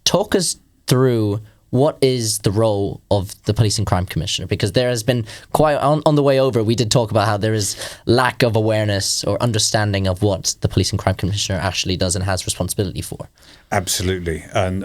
talk us through what is the role of the Police and Crime Commissioner? Because there has been quite, on the way over, we did talk about how there is lack of awareness or understanding of what the Police and Crime Commissioner actually does and has responsibility for. Absolutely. And,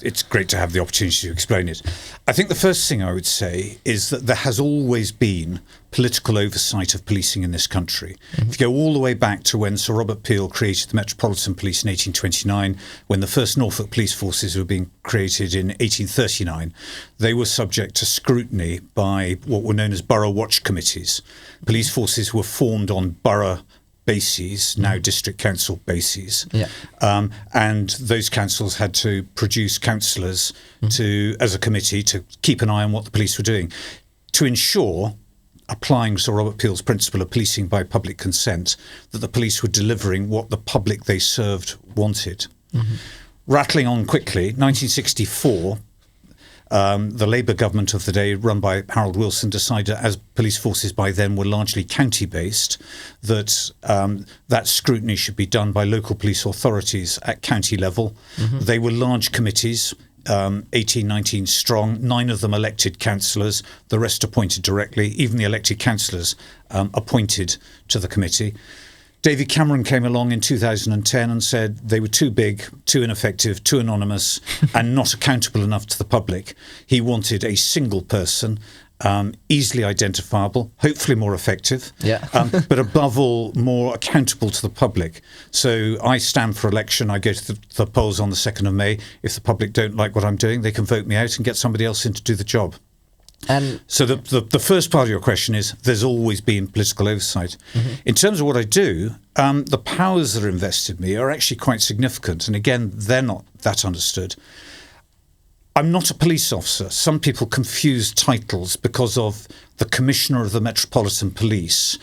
it's great to have the opportunity to explain it. I think the first thing I would say is that there has always been political oversight of policing in this country. Mm-hmm. If you go all the way back to when Sir Robert Peel created the Metropolitan Police in 1829, when the first Norfolk police forces were being created in 1839, they were subject to scrutiny by what were known as borough watch committees. Police forces were formed on borough bases, now district council bases, and those councils had to produce councillors as a committee to keep an eye on what the police were doing, to ensure, applying Sir Robert Peel's principle of policing by public consent, that the police were delivering what the public they served wanted. Mm-hmm. Rattling on quickly, 1964, the Labour government of the day, run by Harold Wilson, decided, as police forces by then were largely county-based, that that scrutiny should be done by local police authorities at county level. Mm-hmm. They were large committees, 18, 19 strong, 9 of them elected councillors, the rest appointed directly, even the elected councillors appointed to the committee. David Cameron came along in 2010 and said they were too big, too ineffective, too anonymous, and not accountable enough to the public. He wanted a single person, easily identifiable, hopefully more effective, but above all, more accountable to the public. So I stand for election. I go to the polls on the 2nd of May. If the public don't like what I'm doing, they can vote me out and get somebody else in to do the job. And so the first part of your question is there's always been political oversight. Mm-hmm. In terms of what I do, the powers that are invested in me are actually quite significant. And again, they're not that understood. I'm not a police officer. Some people confuse titles because of the Commissioner of the Metropolitan Police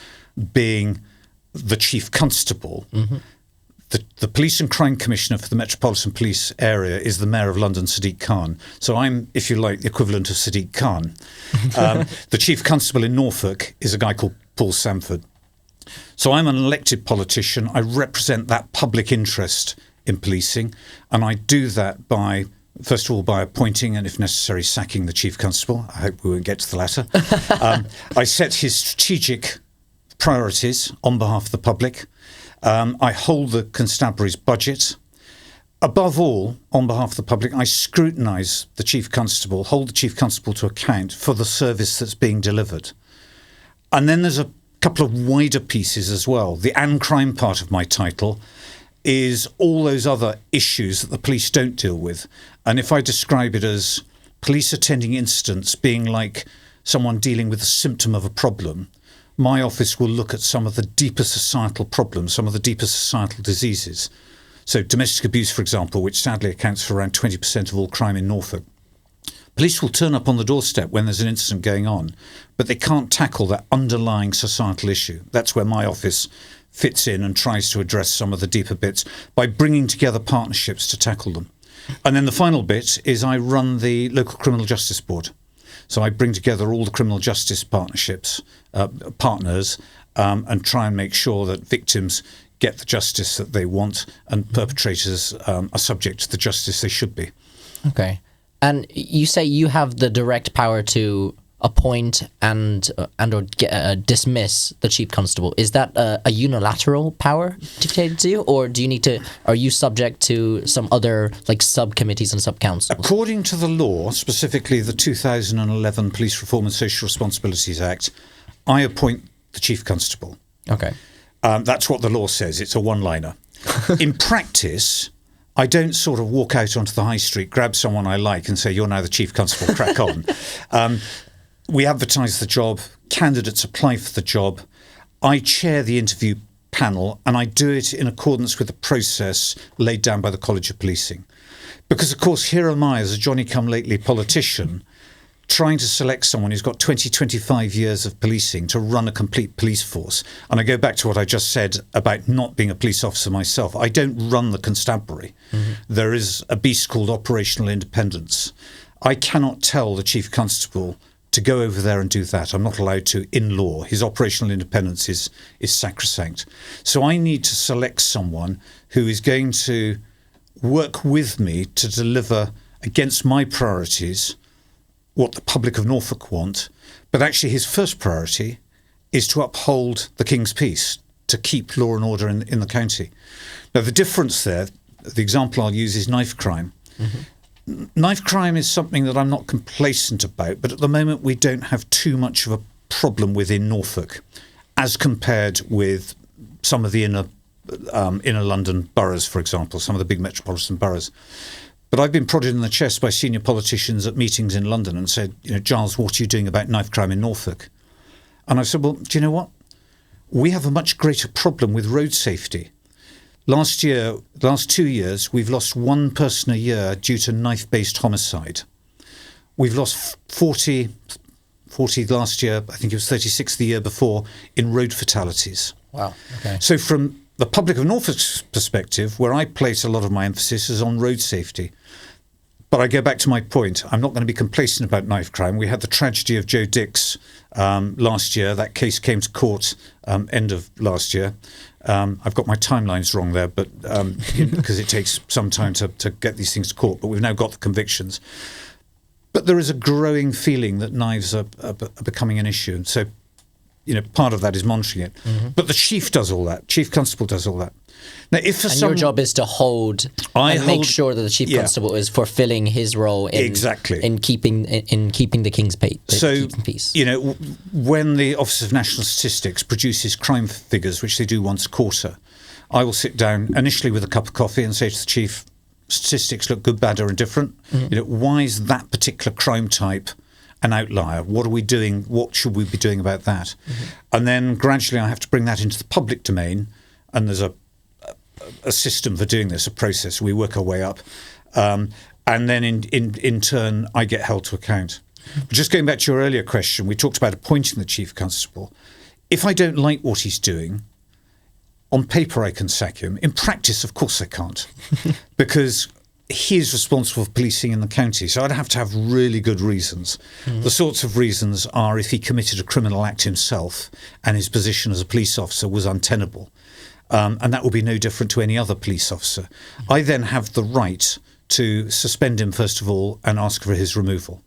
being the Chief Constable. Mm-hmm. The Police and Crime Commissioner for the Metropolitan Police area is the Mayor of London, Sadiq Khan. So I'm, if you like, the equivalent of Sadiq Khan. The Chief Constable in Norfolk is a guy called Paul Sanford. So I'm an elected politician. I represent that public interest in policing. And I do that by, first of all, by appointing and, if necessary, sacking the Chief Constable. I hope we won't get to the latter. I set his strategic priorities on behalf of the public. I hold the constabulary's budget. Above all, on behalf of the public, I scrutinise the Chief Constable, hold the Chief Constable to account for the service that's being delivered. And then there's a couple of wider pieces as well. The and crime part of my title is all those other issues that the police don't deal with. And if I describe it as police attending incidents being like someone dealing with a symptom of a problem, my office will look at some of the deeper societal problems, some of the deeper societal diseases. So domestic abuse, for example, which sadly accounts for around 20% of all crime in Norfolk. Police will turn up on the doorstep when there's an incident going on, but they can't tackle that underlying societal issue. That's where my office fits in and tries to address some of the deeper bits by bringing together partnerships to tackle them. And then the final bit is I run the local criminal justice board. So I bring together all the criminal justice partnerships, partners, and try and make sure that victims get the justice that they want and perpetrators are subject to the justice they should be. Okay. And you say you have the direct power to appoint and or dismiss the Chief Constable. Is that a unilateral power dictated to you, or do you need to? Are you subject to some other like subcommittees and subcouncils? According to the law, specifically the 2011 Police Reform and Social Responsibilities Act, I appoint the Chief Constable. Okay, that's what the law says. It's a one-liner. In practice, I don't sort of walk out onto the high street, grab someone I like, and say, "You're now the Chief Constable. Crack on." We advertise the job, candidates apply for the job, I chair the interview panel, and I do it in accordance with the process laid down by the College of Policing. Because, of course, here am I as a Johnny-come-lately politician trying to select someone who's got 20, 25 years of policing to run a complete police force. And I go back to what I just said about not being a police officer myself. I don't run the constabulary. Mm-hmm. There is a beast called operational independence. I cannot tell the Chief Constable to go over there and do that. I'm not allowed to in law. His operational independence is sacrosanct. So I need to select someone who is going to work with me to deliver against my priorities what the public of Norfolk want. But actually his first priority is to uphold the King's peace, to keep law and order in the county. Now, the difference there, the example I'll use is knife crime. Knife crime is something that I'm not complacent about, but at the moment we don't have too much of a problem within Norfolk as compared with some of the inner London boroughs, for example, some of the big metropolitan boroughs. But I've been prodded in the chest by senior politicians at meetings in London and said, Giles, what are you doing about knife crime in Norfolk? And I said, well, do you know what? We have a much greater problem with road safety. Last 2 years, we've lost one person a year due to knife-based homicide. We've lost 40 last year, I think it was 36 the year before, in road fatalities. Wow. Okay. So from the public of Norfolk's perspective, where I place a lot of my emphasis is on road safety. But I go back to my point. I'm not going to be complacent about knife crime. We had the tragedy of Joe Dix last year. That case came to court end of last year. I've got my timelines wrong there, but because it takes some time to get these things to court. But we've now got the convictions. But there is a growing feeling that knives are becoming an issue. And so, part of that is monitoring it. But the chief does all that. Chief constable does all that. Now, if your job is to make sure that the chief constable is fulfilling his role in keeping the King's peace. When the Office of National Statistics produces crime figures, which they do once a quarter, I will sit down initially with a cup of coffee and say to the chief, statistics look good, bad, or indifferent. Why is that particular crime type an outlier? What are we doing? What should we be doing about that? And then gradually I have to bring that into the public domain, and there's a system for doing this, a process. We work our way up. And then in turn, I get held to account. Just going back to your earlier question, we talked about appointing the chief constable. If I don't like what he's doing, on paper I can sack him. In practice, of course I can't, because he is responsible for policing in the county. So I'd have to have really good reasons. The sorts of reasons are if he committed a criminal act himself and his position as a police officer was untenable. And that will be no different to any other police officer. I then have the right to suspend him, first of all, and ask for his removal.